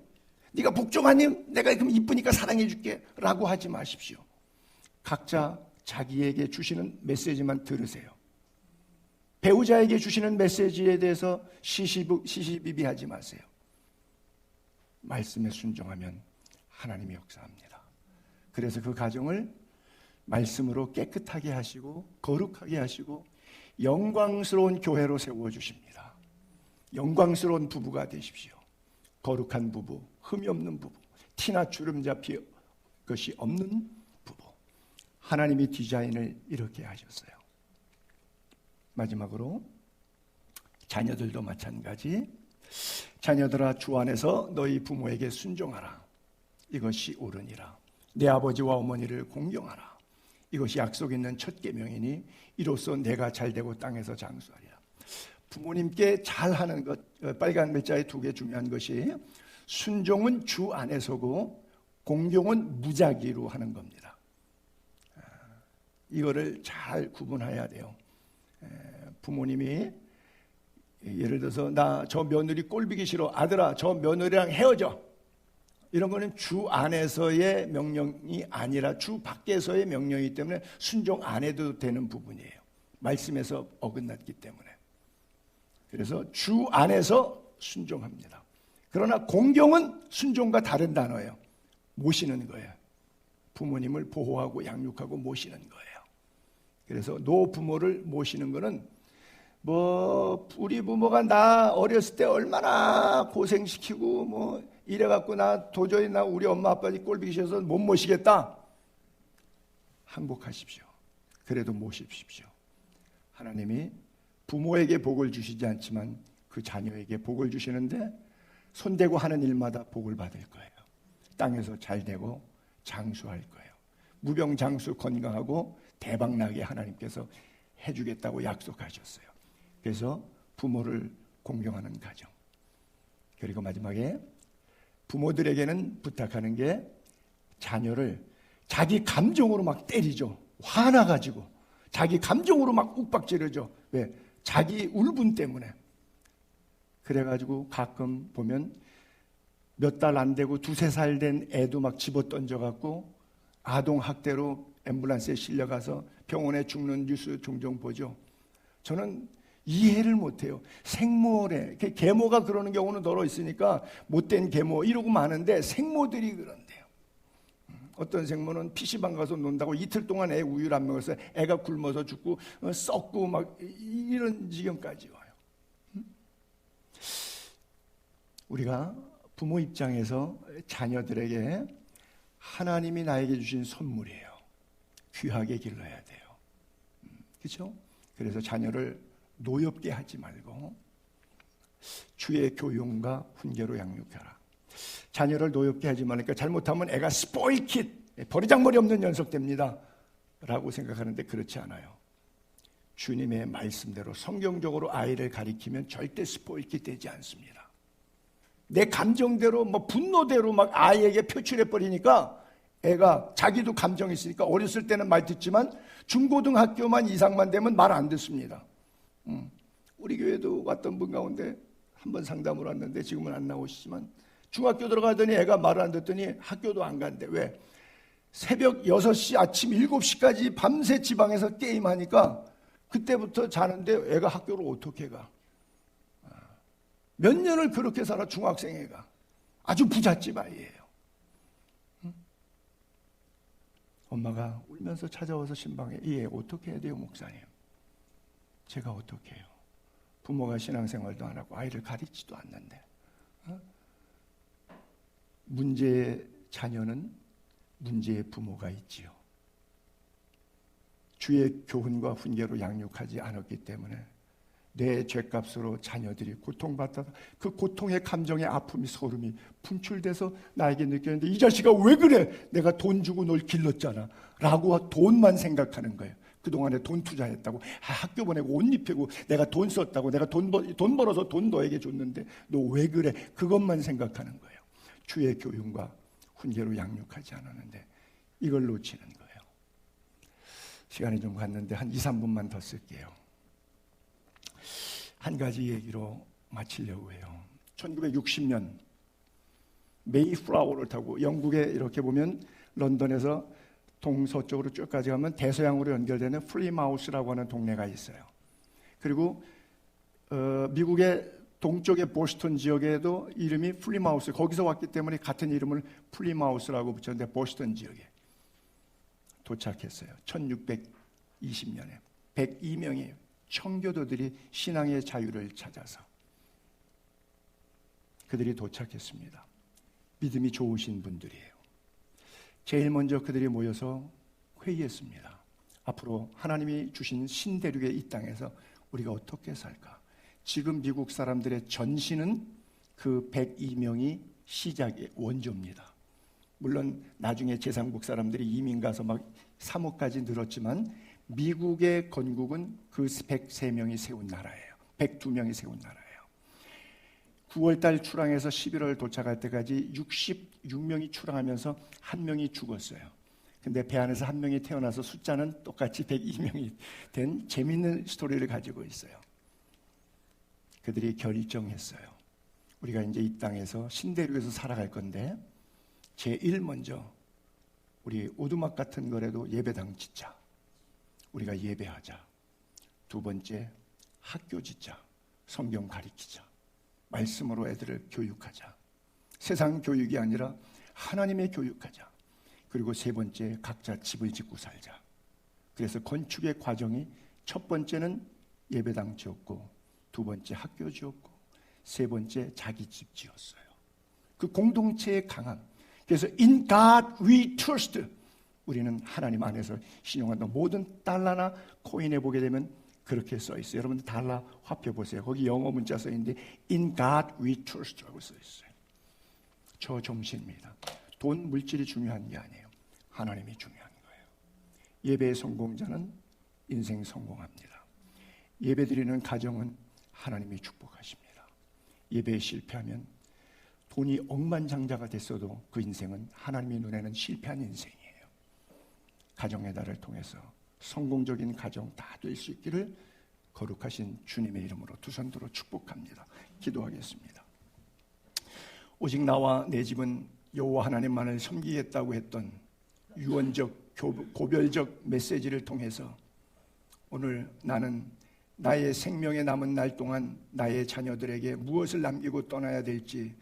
네가 복종하니 내가 그럼 이쁘니까 사랑해줄게 라고 하지 마십시오. 각자 자기에게 주시는 메시지만 들으세요. 배우자에게 주시는 메시지에 대해서 시시비비하지 마세요. 말씀에 순종하면 하나님이 역사합니다. 그래서 그 가정을 말씀으로 깨끗하게 하시고 거룩하게 하시고 영광스러운 교회로 세워주십니다. 영광스러운 부부가 되십시오. 거룩한 부부, 흠이 없는 부부, 티나 주름 잡힌 것이 없는 부부. 하나님이 디자인을 이렇게 하셨어요. 마지막으로 자녀들도 마찬가지. 자녀들아, 주 안에서 너희 부모에게 순종하라. 이것이 옳으니라. 내 아버지와 어머니를 공경하라. 이것이 약속 있는 첫 계명이니 이로써 내가 잘되고 땅에서 장수하리라. 부모님께 잘하는 것, 빨간 글자에 2개 중요한 것이 순종은 주 안에서고 공경은 무작위로 하는 겁니다. 이거를 잘 구분해야 돼요. 부모님이 예를 들어서 나 저 며느리 꼴보기 싫어, 아들아 저 며느리랑 헤어져, 이런 거는 주 안에서의 명령이 아니라 주 밖에서의 명령이기 때문에 순종 안 해도 되는 부분이에요. 말씀에서 어긋났기 때문에. 그래서 주 안에서 순종합니다. 그러나 공경은 순종과 다른 단어예요. 모시는 거예요. 부모님을 보호하고 양육하고 모시는 거예요. 그래서 노부모를 모시는 거는 뭐 우리 부모가 나 어렸을 때 얼마나 고생시키고 뭐 이래갖고 나 도저히 나 우리 엄마 아빠이 꼴보기 싫어서 못 모시겠다. 항복하십시오. 그래도 모십시오. 하나님이 부모에게 복을 주시지 않지만 그 자녀에게 복을 주시는데 손대고 하는 일마다 복을 받을 거예요. 땅에서 잘 되고 장수할 거예요. 무병장수 건강하고 대박나게 하나님께서 해주겠다고 약속하셨어요. 그래서 부모를 공경하는 가정. 그리고 마지막에 부모들에게는 부탁하는 게 자녀를 자기 감정으로 막 때리죠. 화나가지고 자기 감정으로 막 욱박지르죠. 왜? 자기 울분 때문에. 그래가지고 가끔 보면 몇 달 안 되고 2-3살 된 애도 막 집어던져갖고 아동학대로 앰뷸런스에 실려가서 병원에 죽는 뉴스 종종 보죠. 저는 이해를 못해요. 생모래, 계모가 그러는 경우는 널어 있으니까 못된 계모 이러고 마는데 생모들이 그런데요. 어떤 생모는 PC방 가서 논다고 이틀 동안 애 우유를 안 먹어서 애가 굶어서 죽고 썩고 막 이런 지경까지 와요. 우리가 부모 입장에서 자녀들에게 하나님이 나에게 주신 선물이에요. 귀하게 길러야 돼요. 그렇죠? 그래서 자녀를 노엽게 하지 말고 주의 교훈과 훈계로 양육하라. 자녀를 노엽게 하지 말니까 잘못하면 애가 스포일킷, 버리장머리 없는 녀석 됩니다 라고 생각하는데 그렇지 않아요. 주님의 말씀대로 성경적으로 아이를 가리키면 절대 스포일킷 되지 않습니다. 내 감정대로 뭐 분노대로 막 아이에게 표출해 버리니까 애가 자기도 감정이 있으니까 어렸을 때는 말 듣지만 중고등학교만 이상만 되면 말 안 듣습니다. 우리 교회도 왔던 분 가운데 한번 상담을 왔는데 지금은 안 나오시지만 중학교 들어가더니 애가 말을 안 듣더니 학교도 안 간대. 왜? 새벽 6시 아침 7시까지 밤새 지방에서 게임하니까 그때부터 자는데 애가 학교를 어떻게 가? 몇 년을 그렇게 살아. 중학생 애가 아주 부잣집 아이예요. 엄마가 울면서 찾아와서 신방에 이 애 어떻게 해야 돼요 목사님? 제가 어떻게 해요? 부모가 신앙생활도 안 하고 아이를 가르치지도 않는데. 문제의 자녀는 문제의 부모가 있지요. 주의 교훈과 훈계로 양육하지 않았기 때문에 내 죄값으로 자녀들이 고통받다 그 고통의 감정의 아픔이 소름이 분출돼서 나에게 느꼈는데 이 자식아 왜 그래? 내가 돈 주고 널 길렀잖아 라고 돈만 생각하는 거예요. 그동안에 돈 투자했다고 학교 보내고 옷 입히고 내가 돈 썼다고 내가 돈 벌어서 돈 너에게 줬는데 너 왜 그래? 그것만 생각하는 거예요. 주의 교훈과 훈계로 양육하지 않았는데 이걸 놓치는 거예요. 시간이 좀 갔는데 한 2-3분만 더 쓸게요. 한 가지 얘기로 마치려고 해요. 1960년 메이플라워를 타고 영국에 이렇게 보면 런던에서 동서쪽으로 쭉까지 가면 대서양으로 연결되는 플리마우스라고 하는 동네가 있어요. 그리고 미국의 동쪽의 보스턴 지역에도 이름이 플리마우스, 거기서 왔기 때문에 같은 이름을 플리마우스라고 붙였는데 보스턴 지역에 도착했어요. 1620년에 102명의 청교도들이 신앙의 자유를 찾아서 그들이 도착했습니다. 믿음이 좋으신 분들이에요. 제일 먼저 그들이 모여서 회의했습니다. 앞으로 하나님이 주신 신대륙의 이 땅에서 우리가 어떻게 살까? 지금 미국 사람들의 전신은 그 102명이 시작의 원조입니다. 물론 나중에 제3국 사람들이 이민 가서 막 3억까지 늘었지만 미국의 건국은 그 103명이 세운 나라예요. 102명이 세운 나라예요. 9월달 출항해서 11월 도착할 때까지 66명이 출항하면서 한 명이 죽었어요. 근데 배 안에서 한 명이 태어나서 숫자는 똑같이 102명이 된 재미있는 스토리를 가지고 있어요. 그들이 결정했어요. 우리가 이제 이 땅에서 신대륙에서 살아갈 건데 제일 먼저 우리 오두막 같은 거라도 예배당 짓자. 우리가 예배하자. 두 번째 학교 짓자. 성경 가르치자. 말씀으로 애들을 교육하자. 세상 교육이 아니라 하나님의 교육하자. 그리고 세 번째 각자 집을 짓고 살자. 그래서 건축의 과정이 첫 번째는 예배당 지었고, 두 번째 학교 지었고, 세 번째 자기 집 지었어요. 그 공동체의 강함. 그래서 In God we trust. 우리는 하나님 안에서 신용한다. 모든 달러나 코인에 보게 되면 그렇게 써 있어요. 여러분들 달러 화폐 보세요. 거기 영어 문자 써 있는데 In God we trust라고 써 있어요. 저 정신입니다. 돈, 물질이 중요한 게 아니에요. 하나님이 중요한 거예요. 예배의 성공자는 인생 성공합니다. 예배드리는 가정은 하나님이 축복하십니다. 예배에 실패하면 돈이 억만장자가 됐어도 그 인생은 하나님의 눈에는 실패한 인생이에요. 가정의 달을 통해서 성공적인 가정 다 될 수 있기를 거룩하신 주님의 이름으로 두 손 들어 축복합니다. 기도하겠습니다. 오직 나와 내 집은 여호와 하나님만을 섬기겠다고 했던 유언적 고별적 메시지를 통해서 오늘 나는 나의 생명에 남은 날 동안 나의 자녀들에게 무엇을 남기고 떠나야 될지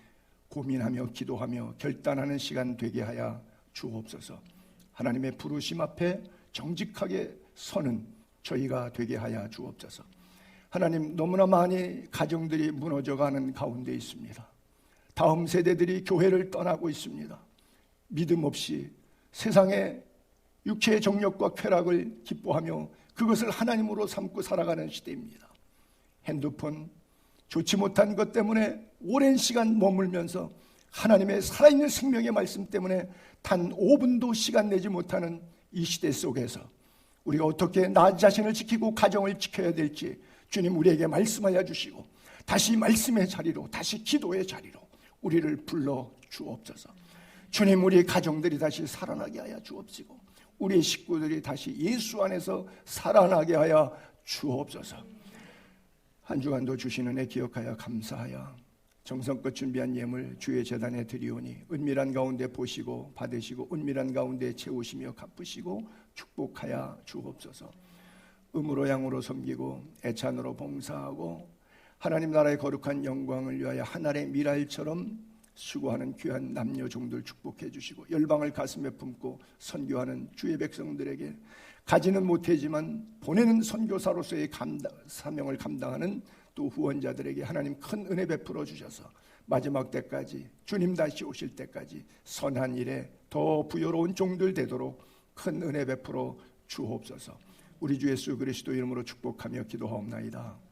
고민하며 기도하며 결단하는 시간 되게 하여 주옵소서. 하나님의 부르심 앞에 정직하게 서는 저희가 되게 하여 주옵소서. 하나님, 너무나 많이 가정들이 무너져가는 가운데 있습니다. 다음 세대들이 교회를 떠나고 있습니다. 믿음 없이 세상의 육체의 정욕과 쾌락을 기뻐하며 그것을 하나님으로 삼고 살아가는 시대입니다. 핸드폰, 좋지 못한 것 때문에 오랜 시간 머물면서 하나님의 살아있는 생명의 말씀 때문에 단 5분도 시간 내지 못하는 이 시대 속에서 우리가 어떻게 나 자신을 지키고 가정을 지켜야 될지 주님 우리에게 말씀하여 주시고 다시 말씀의 자리로, 다시 기도의 자리로 우리를 불러 주옵소서. 주님, 우리 가정들이 다시 살아나게 하여 주옵시고 우리 식구들이 다시 예수 안에서 살아나게 하여 주옵소서. 한 주간도 주시는 애 기억하여 감사하여 정성껏 준비한 예물 주의 제단에 드리오니 은밀한 가운데 보시고 받으시고 은밀한 가운데 채우시며 갚으시고 축복하여 주옵소서. 음으로 양으로 섬기고 애찬으로 봉사하고 하나님 나라의 거룩한 영광을 위하여 하늘의 미랄처럼 수고하는 귀한 남녀 종들 축복해 주시고 열방을 가슴에 품고 선교하는 주의 백성들에게 가지는 못하지만 보내는 선교사로서의 사명을 감당하는 또 후원자들에게 하나님 큰 은혜 베풀어 주셔서 마지막 때까지 주님 다시 오실 때까지 선한 일에 더 부여로운 종들 되도록 큰 은혜 베풀어 주옵소서. 우리 주 예수 그리스도 이름으로 축복하며 기도하옵나이다.